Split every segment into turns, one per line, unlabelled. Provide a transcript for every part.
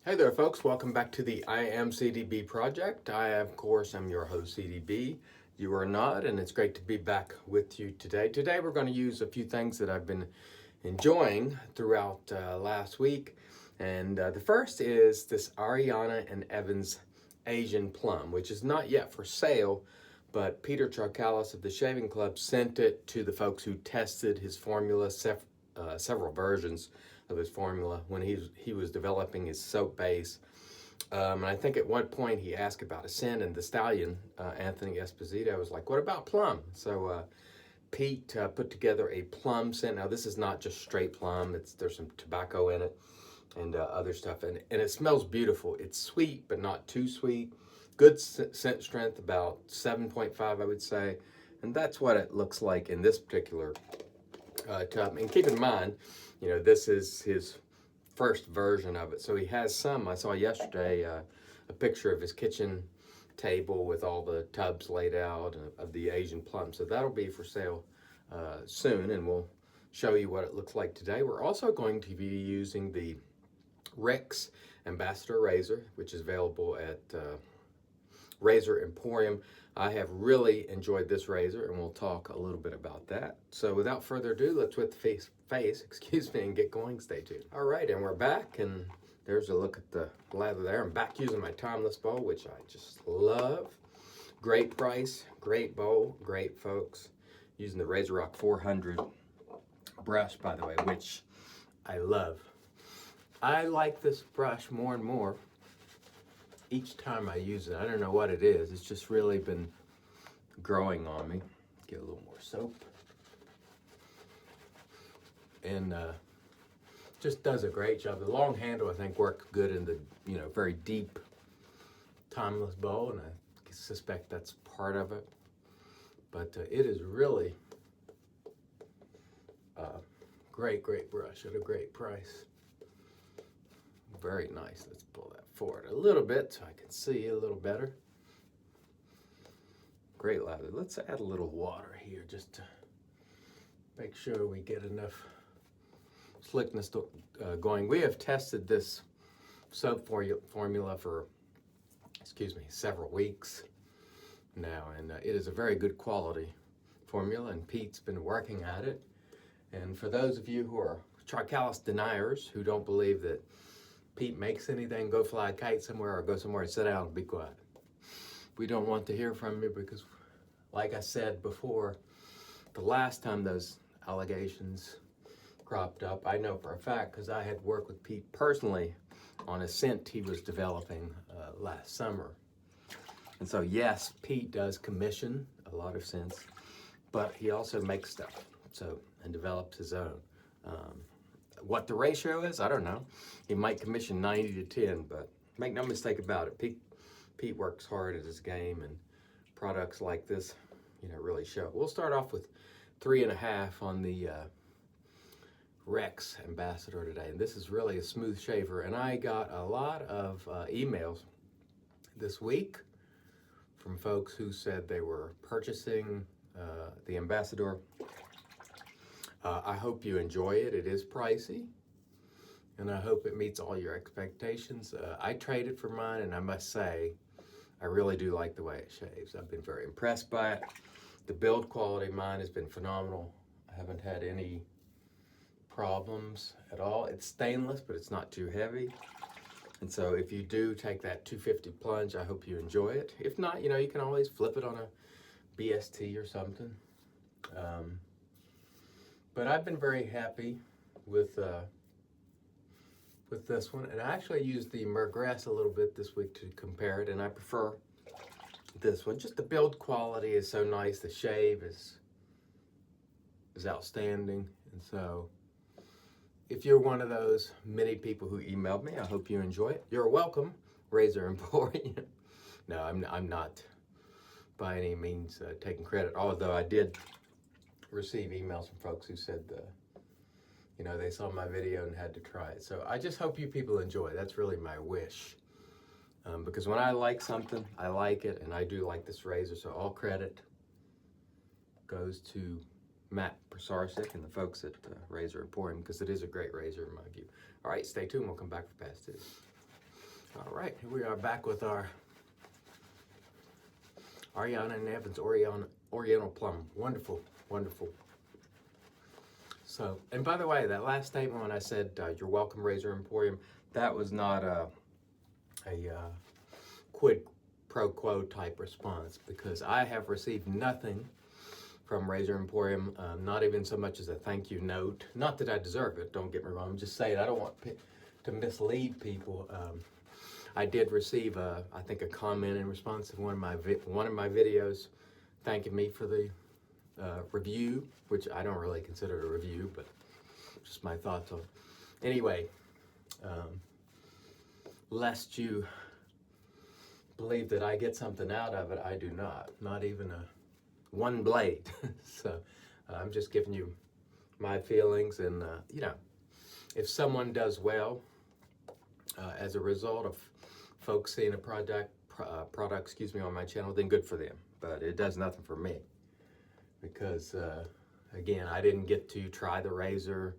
Hey there, folks. Welcome back to the I Am CDB project. I, of course, am your host, CDB. You are not, and it's great to be back with you today. Today, we're going to use a few things that I've been enjoying throughout last week. And the first is this Ariana and Evans Asian Plum, which is not yet for sale, but Peter Charkalis of the Shaving Club sent it to the folks who tested his formula, several versions of his formula when he was developing his soap base. And I think at one point he asked about a scent, and the stallion, Anthony Esposito, was like, "What about plum?" So Pete put together a plum scent. Now this is not just straight plum; there's some tobacco in it and other stuff, and it smells beautiful. It's sweet, but not too sweet. Good scent strength, about 7.5, I would say, and that's what it looks like in this particular tub. And keep in mind, this is his first version of it. So he has some. I saw yesterday a picture of his kitchen table with all the tubs laid out of the Asian plum. So that'll be for sale soon, and we'll show you what it looks like today. We're also going to be using the Rex Ambassador Razor, which is available at Razor Emporium. I have really enjoyed this razor, and we'll talk a little bit about that. So without further ado, let's with the face, and get going. Stay tuned. All right, and we're back, and there's a look at the lather there. I'm back using my timeless bowl, which I just love. Great price, great bowl, great folks. Using the RazoRock 400 brush, by the way, which I love. I like this brush more and more each time I use it. I don't know what it is. It's just really been growing on me. Get a little more soap. And just does a great job. The long handle, I think, works good in the very deep timeless bowl, and I suspect that's part of it. But it is really a great brush at a great price. Very nice. Let's pull that forward a little bit so I can see a little better. Great lather. Let's add a little water here just to make sure we get enough slickness going. We have tested this soap formula for, several weeks now, and it is a very good quality formula, and Pete's been working at it. And for those of you who are Charkalis deniers, who don't believe that Pete makes anything, go fly a kite somewhere or go somewhere and sit down and be quiet. We don't want to hear from you because, like I said before, the last time those allegations cropped up, I know for a fact because I had worked with Pete personally on a scent he was developing last summer. And so, yes, Pete does commission a lot of scents, but he also makes stuff and develops his own. What the ratio is, I don't know. He might commission 90 to 10, but make no mistake about it. Pete works hard at his game, and products like this, really show. We'll start off with 3.5 on the Rex Ambassador today, and this is really a smooth shaver. And I got a lot of emails this week from folks who said they were purchasing the Ambassador. I hope you enjoy it. It is pricey, and I hope it meets all your expectations. I traded for mine, and I must say, I really do like the way it shaves. I've been very impressed by it. The build quality of mine has been phenomenal. I haven't had any problems at all. It's stainless, but it's not too heavy. And so if you do take that 250 plunge, I hope you enjoy it. If not, you can always flip it on a BST or something. But I've been very happy with this one, and I actually used the Mergrass a little bit this week to compare it, and I prefer this one. Just the build quality is so nice. The shave is outstanding, and so if you're one of those many people who emailed me, I hope you enjoy it. You're welcome, Razor Emporium. No, I'm not by any means taking credit, although I did receive emails from folks who said they saw my video and had to try it. So I just hope you people enjoy. That's really my wish. Because when I like something, I like it, and I do like this razor. So all credit goes to Matt Prosarsik and the folks at Razor Emporium, because it is a great razor in my view. All right, stay tuned. We'll come back for past two. All right, here we are back with our Ariana and Evans Oriental Plum. Wonderful, wonderful. So, and by the way, that last statement when I said, you're welcome, Razor Emporium, that was not a quid pro quo type response, because I have received nothing from Razor Emporium, not even so much as a thank you note. Not that I deserve it, don't get me wrong. I'm just saying I don't want to mislead people. I did receive, I think, a comment in response to one of my videos, thanking me for the review, which I don't really consider a review, but just my thoughts on it. Anyway, lest you believe that I get something out of it, I do not even one blade. So I'm just giving you my feelings, and you know, if someone does well as a result of folks seeing a product, on my channel, then good for them. But it does nothing for me, because again, I didn't get to try the razor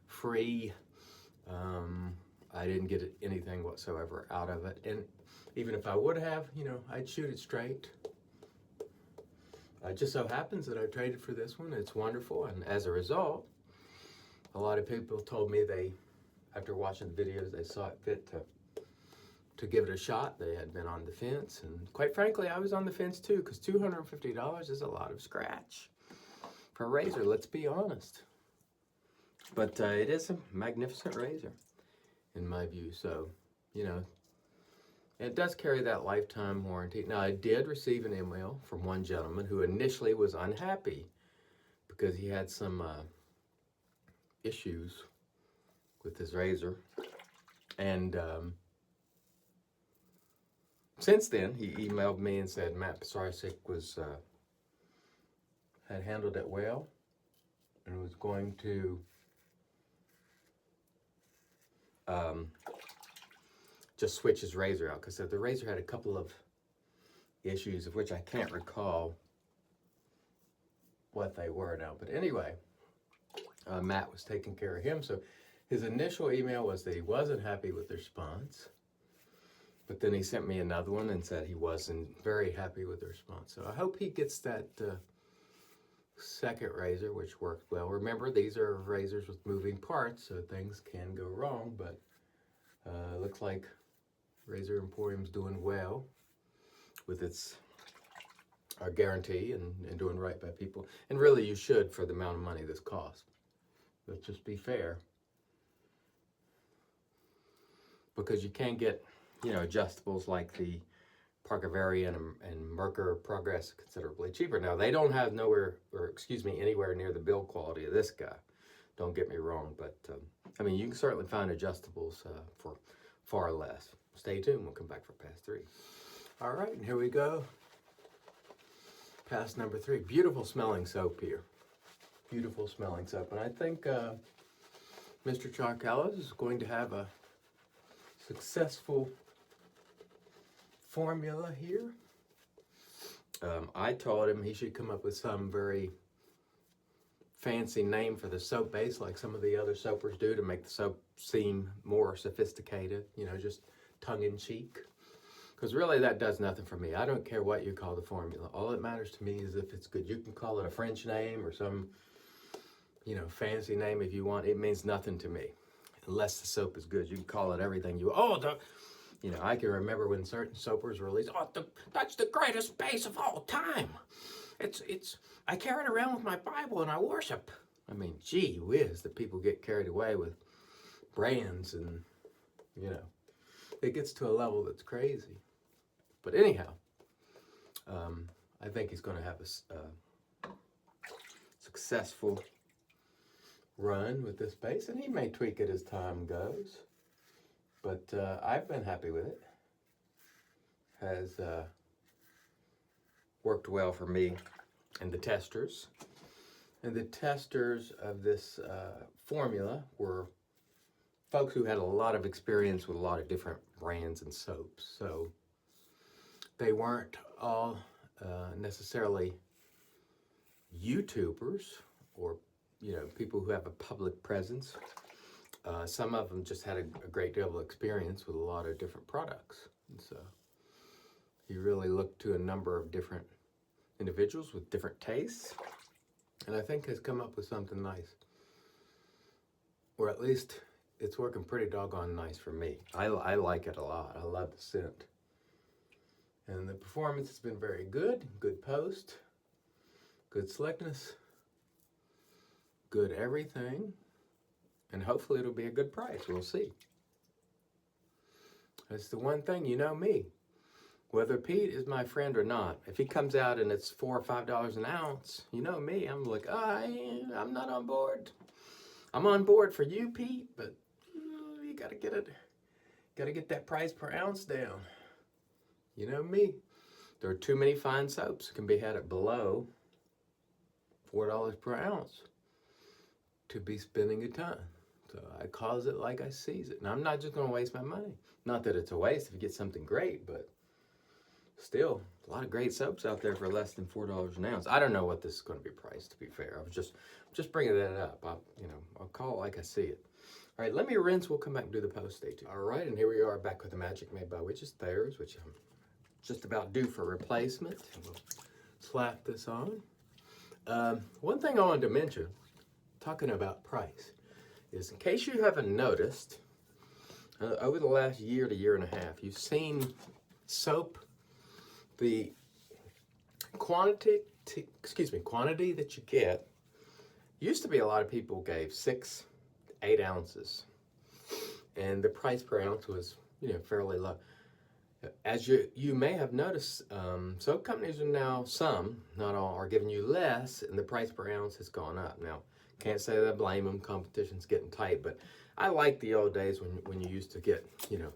free. I didn't get anything whatsoever out of it, and even if I would have, you know, I'd shoot it straight. It just so happens that I traded for this one. It's wonderful, and as a result, a lot of people told me after watching the videos, they saw it fit to give it a shot. They had been on the fence, and quite frankly, I was on the fence too, because $250 is a lot of scratch for a razor, let's be honest. But it is a magnificent razor, in my view. So, you know, it does carry that lifetime warranty. Now, I did receive an email from one gentleman who initially was unhappy because he had some issues with his razor. And since then, he emailed me and said Matt Pisarcik had handled it well and was going to just switch his razor out, because the razor had a couple of issues of which I can't recall what they were now. But anyway, Matt was taking care of him. So his initial email was that he wasn't happy with the response, but then he sent me another one and said he wasn't very happy with the response. So I hope he gets that second razor, which worked well. Remember, these are razors with moving parts, so things can go wrong, but looks like Razor Emporium's doing well with its guarantee and doing right by people. And really, you should, for the amount of money this costs. Let's just be fair. Because you can get, you know, adjustables like the Parker Variant and Merkur Progress considerably cheaper. Now, they don't have anywhere near the build quality of this guy. Don't get me wrong, but I mean, you can certainly find adjustables for far less. Stay tuned, we'll come back for pass 3. All right, and here we go. Pass number 3. Beautiful smelling soap here. Beautiful smelling soap. And I think Mr. Charcalos is going to have a successful formula here. I told him he should come up with some very fancy name for the soap base, like some of the other soapers do, to make the soap seem more sophisticated, you know, just tongue-in-cheek. Because really, that does nothing for me. I don't care what you call the formula. All that matters to me is if it's good. You can call it a French name or some, you know, fancy name if you want. It means nothing to me, unless the soap is good. You can call it everything you... You know, I can remember when certain soapers were released. Oh, that's the greatest base of all time. I carry it around with my Bible and I worship. I mean, gee whiz, the people get carried away with brands, and, you know, it gets to a level that's crazy. But anyhow, I think he's going to have a successful run with this base, and he may tweak it as time goes. But I've been happy with it. Has worked well for me and the testers. And the testers of this formula were folks who had a lot of experience with a lot of different brands and soaps. So they weren't all necessarily YouTubers or, you know, people who have a public presence. Some of them just had a great deal of experience with a lot of different products. And so he really looked to a number of different individuals with different tastes, and I think has come up with something nice. Or at least it's working pretty doggone nice for me. I like it a lot. I love the scent. And the performance has been very good. Good post, good slickness, good everything. And hopefully it'll be a good price. We'll see. That's the one thing, you know me. Whether Pete is my friend or not, if he comes out and it's $4 or $5 an ounce, you know me, I'm like, I'm not on board. I'm on board for you, Pete, but you gotta get that price per ounce down. You know me. There are too many fine soaps that can be had at below $4 per ounce to be spending a ton. So I calls it like I sees it. And I'm not just gonna waste my money. Not that it's a waste if you get something great, but still, a lot of great soaps out there for less than $4 an ounce. I don't know what this is going to be priced, to be fair. I was just bringing that up. I'll call it like I see it. All right, let me rinse. We'll come back and do the post. Stay tuned. All right, and here we are back with the Magic Made by Witches Thayers, which I'm just about due for replacement. We'll slap this on. One thing I wanted to mention, talking about price, is in case you haven't noticed, over the last year to year and a half, you've seen soap. The quantity that you get, used to be a lot of people gave 6, 8 ounces, and the price per ounce was, fairly low. As you may have noticed, soap companies are now, some, not all, are giving you less, and the price per ounce has gone up. Now, can't say that I blame them. Competition's getting tight, but I like the old days when you used to get,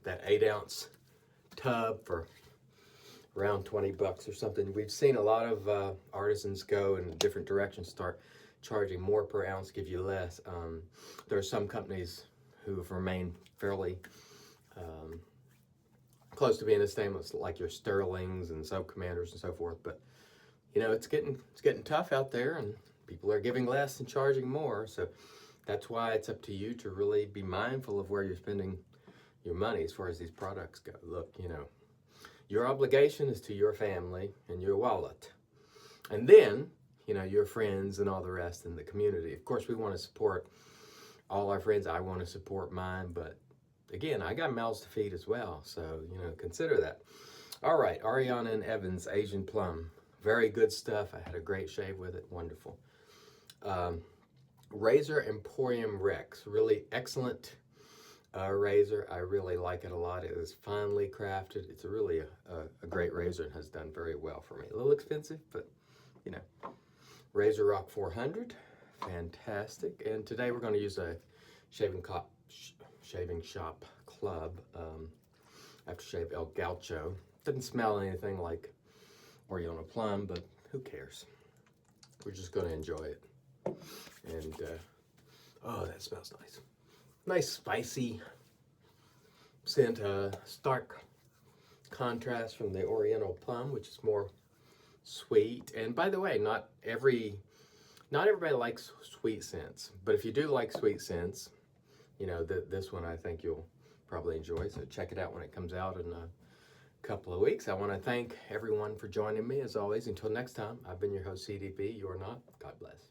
that 8-ounce tub for around $20 or something. We've seen a lot of artisans go in different directions, start charging more per ounce, give you less. There are some companies who have remained fairly close to being the same as like your Sterlings and Soap Commanders and so forth. But it's getting tough out there, and people are giving less and charging more. So that's why it's up to you to really be mindful of where you're spending your money as far as these products go. Look, your obligation is to your family and your wallet. And then, your friends and all the rest in the community. Of course, we want to support all our friends. I want to support mine. But again, I got mouths to feed as well. So, consider that. All right, Ariana and Evans, Asian Plum. Very good stuff. I had a great shave with it. Wonderful. Razor Emporium Rex. Really excellent razor. I really like it a lot. It is finely crafted. It's really a great razor and has done very well for me. A little expensive, but RazoRock 400, fantastic. And today we're going to use a shaving shop club aftershave El Gaucho. Doesn't smell anything like Ariana Plum, but who cares? We're just going to enjoy it. And oh, that smells nice. Nice spicy scent, stark contrast from the Oriental Plum, which is more sweet. And by the way, not everybody likes sweet scents, but if you do like sweet scents, this one I think you'll probably enjoy. So check it out when it comes out in a couple of weeks. I want to thank everyone for joining me as always. Until next time, I've been your host CDB. You are not. God bless.